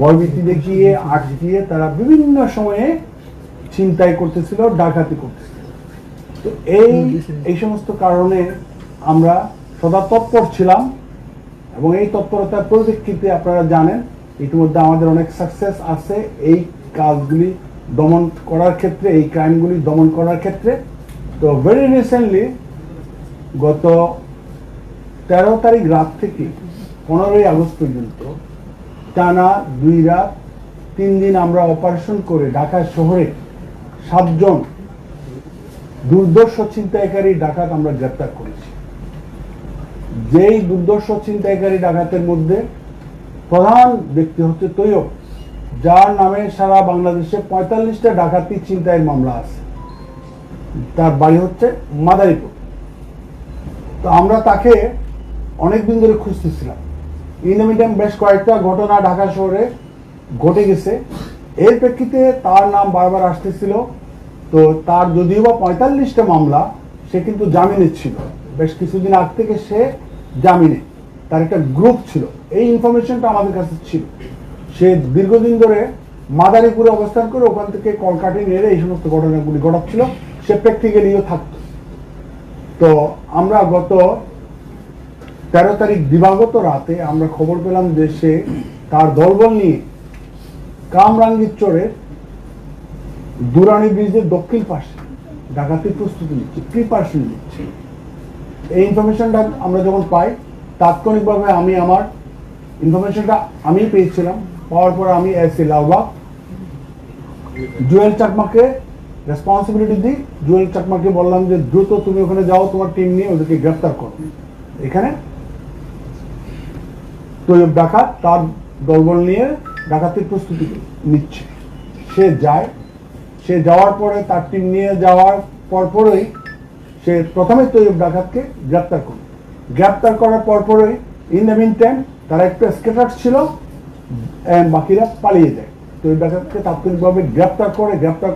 ভয়ভীতি দেখিয়ে আটকিয়ে তারা বিভিন্ন সময়ে ছিনতাই করতেছিল, ডাকাতি করতেছিল। তো এই সমস্ত কারণে আমরা সদা তৎপর ছিলাম এবং এই তৎপরতার পরিপ্রেক্ষিতে আপনারা জানেন ইতিমধ্যে আমাদের অনেক সাকসেস আছে এই কাজগুলি দমন করার ক্ষেত্রে, এই ক্রাইমগুলি দমন করার ক্ষেত্রে। তো ভেরি রিসেন্টলি গত 13 তারিখ রাত থেকে 15ই আগস্ট পর্যন্ত টানা 2 রাত 3 দিন আমরা অপারেশন করে ঢাকা শহরে 7 জন দুর্ধর্ষ ছিনতাইকারী ডাকাত আমরা গ্রেপ্তার করেছি। যেই দুর্ধর্ষ ছিনতাইকারী ডাকাতের মধ্যে প্রধান ব্যক্তি হচ্ছে তৈয়ব, যার নামে সারা বাংলাদেশে 45টা ডাকাতি ছিনতাইয়ের মামলা আছে। তার বাড়ি হচ্ছে মাদারীপুর। তো আমরা তাকে অনেকদিন ধরে খুঁজতেছিলাম। ইন দ্য মিনটাইম বেশ কয়েকটা ঘটনা ঢাকা শহরে ঘটে গেছে, এর প্রেক্ষিতে তার নাম বারবার আসতেছিল। তো তার যদিও বা 45টা মামলা, সে কিন্তু জামিনে ছিল। বেশ কিছুদিন আগ থেকে সে জামিনে, তার একটা গ্রুপ ছিল, এই ইনফরমেশনটা আমাদের কাছে ছিল। সে দীর্ঘদিন ধরে মাদারীপুরে অবস্থান করে ওখান থেকে কলকাতা নিয়ে এই সমস্ত ঘটনাগুলি ঘটাচ্ছিল, সে প্র্যাকটিক্যালিও থাকতো। তো আমরা গত 13 তারিখ দিবাগত রাতে আমরা খবর পেলাম যে সে তার দলবল নিয়ে কামরাঙ্গীর চরের দুরানি ব্রিজের দক্ষিণ পাশে ডাকাতির প্রস্তুতি নিচ্ছে, প্রিপারেশন নিচ্ছে। এই ইনফরমেশনটা আমরা যখন পাই, তাৎক্ষণিকভাবে আমি আমার ইনফরমেশনটা আমি পেয়েছিলাম। পাওয়ার পর আমি এসি লালবাগ জুয়েল চাকমাকে রেসপন্সিবিলিটি দিই। জুয়েল চাকমাকে বললাম যে দ্রুত তুমি ওখানে যাও, তোমার টিম নিয়ে ওদেরকে গ্রেফতার করো। এখানে তৈয়ব ডাকাত তার দলবল নিয়ে ডাকাতির প্রস্তুতি নিচ্ছে। সে যায়, সে যাওয়ার পরে তার টিম নিয়ে যাওয়ার পরপরই সে প্রথমে তৈয়ব ডাকাতকে গ্রেপ্তার করে। গ্রেপ্তার করার পরপরই ইন দ্য মিন টাইম তারা একটু স্কেটার ছিল, বাকিরা পালিয়ে যায়। তৈয়ব ডাকাতকে তাৎক্ষণিকভাবে গ্রেপ্তার